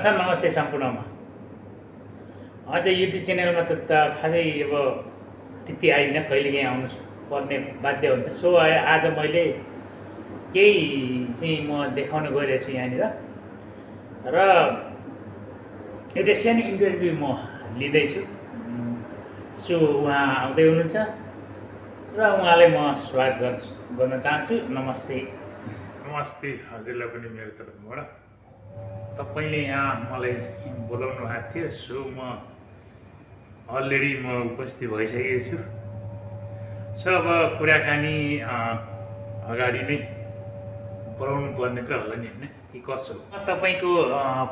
Sir नमस्ते सम्पूर्णमा अझ युट्युब च्यानलमा त खासै अब त्यति आइन कहिलेकाहीँ आउनु पर्ने बाध्य हुन्छ। सो आज मैले केही चाहिँ म देखाउन गइरहेको छु यहाँनिर र एउटा सानो इन्टरभ्यू म लिँदैछु। सो उहाँ आउँदै हुनुहुन्छ र उहाँलाई म स्वागत गर्न चाहन्छु। नमस्ते। नमस्ते हजुरलाई पनि मेरो तर्फबाट। तपाईँले यहाँ मलाई बोलाउनु भएको थियो, सो म अलरेडी उपस्थित भइसकेको छु। सो अब कुराकानी अगाडि नै बढाउनु पर्ने त होला नि, होइन कि कसो? म तपाईँको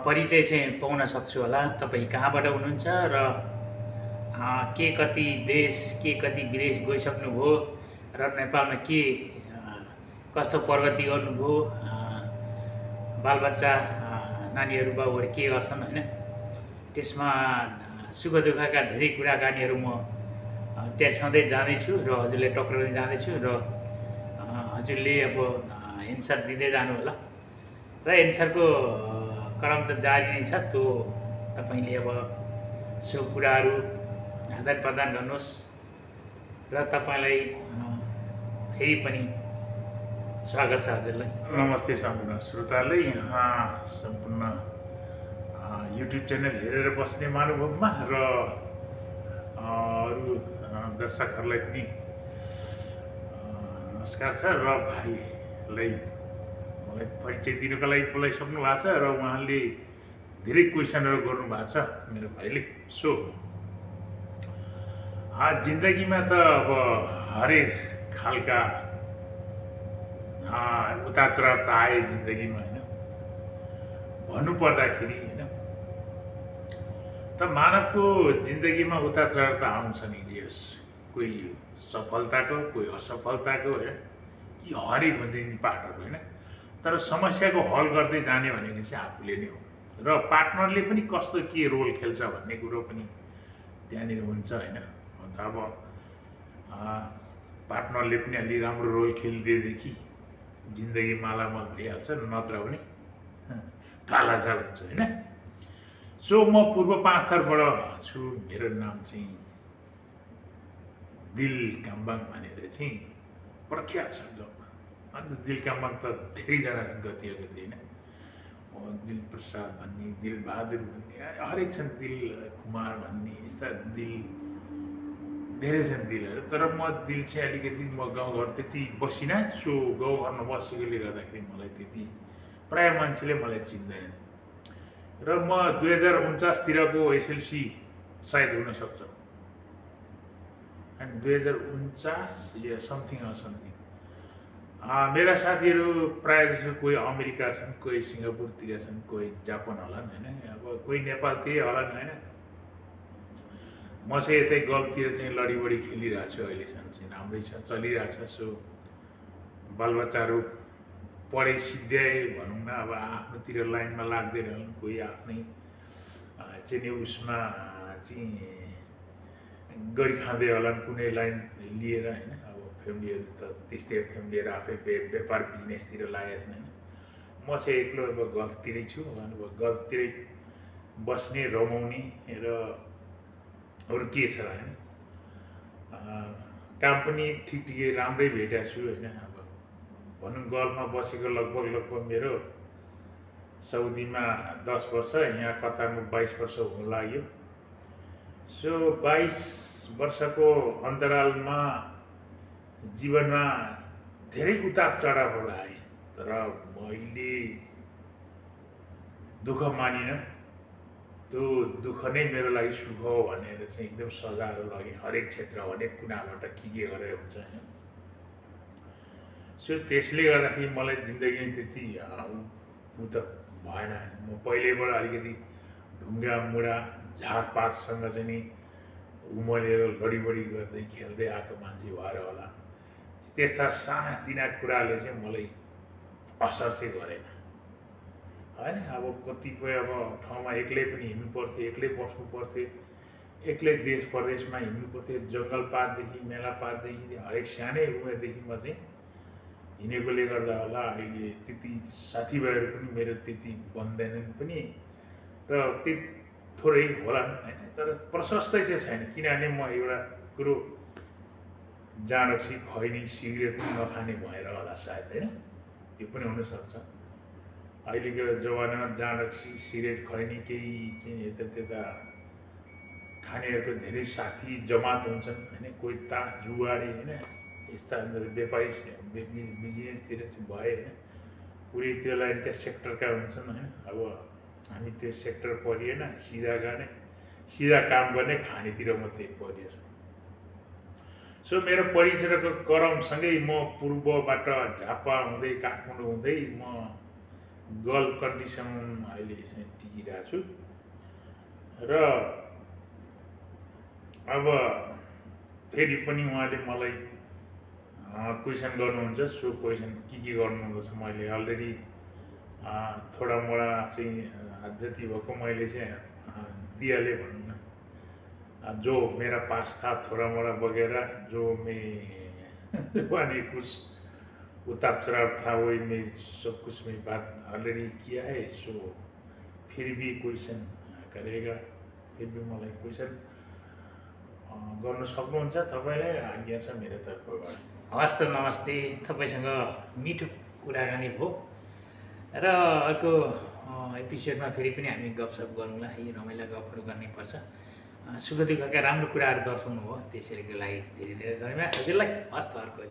परिचय चाहिँ पाउन सक्छु होला? तपाईँ कहाँबाट हुनुहुन्छ र के कति देश के कति विदेश गइसक्नुभयो र नेपालमा के कस्तो प्रगति गर्नुभयो, बालबच्चा नानीहरू बाबुहरू के गर्छन्, होइन त्यसमा सुख दुःखका धेरै कुराकानीहरू म त्यहाँ सधैँ जाँदैछु र हजुरले टक्राउँदै जाँदैछु र हजुरले अब एन्सर दिँदै जानु होला र एन्सरको क्रम त जारी नै छ। त्यो तपाईँले अब सो कुराहरू आदान प्रदान गर्नुहोस् र तपाईँलाई फेरि पनि स्वागत छ हजुरलाई। नमस्ते सम्पूर्ण श्रोतालाई, यहाँ सम्पूर्ण युट्युब च्यानल हेरेर बस्ने महानुभावमा र अरू दर्शकहरूलाई पनि नमस्कार छ। र भाइलाई मलाई परिचय दिनुको लागि बोलाइसक्नु भएको छ र उहाँले धेरै क्वेसनहरू गर्नुभएको छ मेरो भाइले। सो जिन्दगीमा त अब हरेक खालका उतार चढाव त आए जिन्दगीमा, होइन भन्नुपर्दाखेरि, होइन त मानवको जिन्दगीमा उतार चढाव त आउँछ नि। जे होस्, कोही सफलताको कोही असफलताको, होइन यी हरेक हुन्छ नि पार्टहरू, होइन तर समस्याको हल गर्दै जाने भनेको चाहिँ आफूले नै हो र पार्टनरले पनि कस्तो के रोल खेल्छ भन्ने कुरो पनि त्यहाँनिर हुन्छ, होइन अब पार्टनरले पनि अलि राम्रो रोल खेलिदिएदेखि जिन्दगी मालामाल भइहाल्छ, नत्र भने कालाजाल हुन्छ, होइन। सो म पूर्व 5 थरबाट छु। मेरो नाम चाहिँ दिल काम्बाङ भनेर चाहिँ प्रख्यात छ गाउँमा। अन्त दिल काम्बाङ त धेरैजना छन्, कति होइन दिल प्रसाद भन्ने, दिल बहादुर भन्ने, हरेक छन्, दिल कुमार भन्ने, यस्ता दिल धेरै छन् दिलहरू। तर म दिल चाहिँ अलिकति म गाउँघर त्यति बसिनँ। सो गाउँघरमा बसेकोले गर्दाखेरि मलाई त्यति प्रायः मान्छेले मलाई चिन्दैन र म 2049तिरको एसएलसी सायद हुनसक्छ, एन्ड 2049 या समथिङ। मेरा साथीहरू प्रायः जसो कोही अमेरिका छन्, कोही सिङ्गापुरतिर छन्, कोही जापान होलान्, होइन अब कोही नेपालतिर होलान्, होइन म चाहिँ यतै गल्फतिर चाहिँ लडीबडी खेलिरहेको छु। अहिलेसम्म चाहिँ राम्रै छ, चलिरहेछ। सो बालबच्चाहरू पढाइ सिद्ध्याए भनौँ न, अब आफ्नोतिर लाइनमा लाग्दै रहन्, कोही आफ्नै चाहिँ उसमा चाहिँ गरिखाँदै होलान् कुनै लाइन लिएर, होइन अब फ्यामिलीहरू त त्यस्तै, फ्यामिलीहरू आफै व्यापार बिजनेसतिर लागेको छन्, होइन म चाहिँ एक्लो अब गल्फतिरै छु। अब गल्फतिरै बस्ने, रमाउने र अरू के छ, होइन काम पनि ठिकै राम्रै भेटेको छु, होइन अब भनौँ गल्फमा बसेको लगभग मेरो साउदीमा 10 वर्ष, यहाँ कतारमा 22 वर्ष हुन लाग्यो। सो 22 वर्षको अन्तरालमा जीवनमा धेरै उतार चढावहरू आए, तर मैले दुःख मानिनँ। त्यो दुःख नै मेरो लागि सुख हो भनेर चाहिँ एकदम सजाएर लगेँ। हरेक क्षेत्र, हरेक कुनाबाट के गरेर हुन्छ, होइन सो त्यसले गर्दाखेरि मलाई जिन्दगी त्यति ऊ त भएन। म पहिल्यैबाट अलिकति ढुङ्गा मुढा झारपातसँग चाहिँ नि उमलेर लडीबडी गर्दै खेल्दै आएको मान्छे भएर होला, त्यस्ता सानातिना कुराले चाहिँ मलाई असर चाहिँ गरेन, होइन अब कतिपय अब ठाउँमा एक्लै पनि हिँड्नु पर्थ्यो, एक्लै बस्नु पर्थ्यो, एक्लै देश प्रदेशमा हिँड्नु पर्थ्यो। जङ्गल पारदेखि मेला पारदेखि हरेक सानै उमेरदेखि म चाहिँ हिँडेकोले गर्दा होला अहिले त्यति साथीभाइहरू पनि मेरो त्यति बन्दैनन् पनि, र ती थोरै होलान् होइन, तर प्रशस्तै चाहिँ छैन। किनभने म एउटा कुरो जाँडक्सी खैनी सिगरेट पनि नखाने भएर होला सायद, होइन, त्यो पनि हुनसक्छ। अहिलेको जमानामा जाँडक्सी सिगरेट खैनी केही चाहिँ यतात्यता खानेहरूको धेरै साथी जमात हुन्छन् होइन, कोही तास जुवारी होइन, यस्ता व्यापारी बिजनेसतिर चाहिँ भए होइन, पुरै त्यो लाइनका सेक्टरका हुन्छन् होइन। अब हामी त्यो सेक्टर परिएन, सिधा काम गर्ने खानेतिर मात्रै परिएछ। सो मेरो परिचयको क्रमसँगै म पूर्वबाट झापा हुँदै काठमाडौँ हुँदै म गल्फ कन्ट्रीसम्म अहिले चाहिँ टिकिरहेको छु। र अब फेरि पनि उहाँले मलाई क्वेसन गर्नुहुन्छ। सो क्वेसन के गर्नुहुँदैछ मैले अलरेडी थोडा मोडा चाहिँ जति भएको मैले चाहिँ दिइहालेँ भनौँ न। जो मेरा पास था थोड़ा मोड़ा वगैरह, जो मैं वानी कुछ उतार चढ़ाव था, वही मैं सब कुछ में बात ऑलरेडी किया है। सो फिर भी क्वेसन करेगा, फिर भी मलाई क्वेसन गर्न सक्नुहुन्छ तपाईँलाई आज्ञा छ मेरो तर्फबाट। हवस् त, नमस्ते। तपाईँसँग मिठो कुराकानी भयो र अर्को एपिसोडमा फेरि पनि हामी गफसफ गरौँला। यी रमाइला गफहरू गर्नैपर्छ। सुख दुःखका राम्रो कुराहरू दर्शाउनु भयो, त्यसैको लागि धेरै धेरै धन्यवाद हजुरलाई। हस् त, अर्को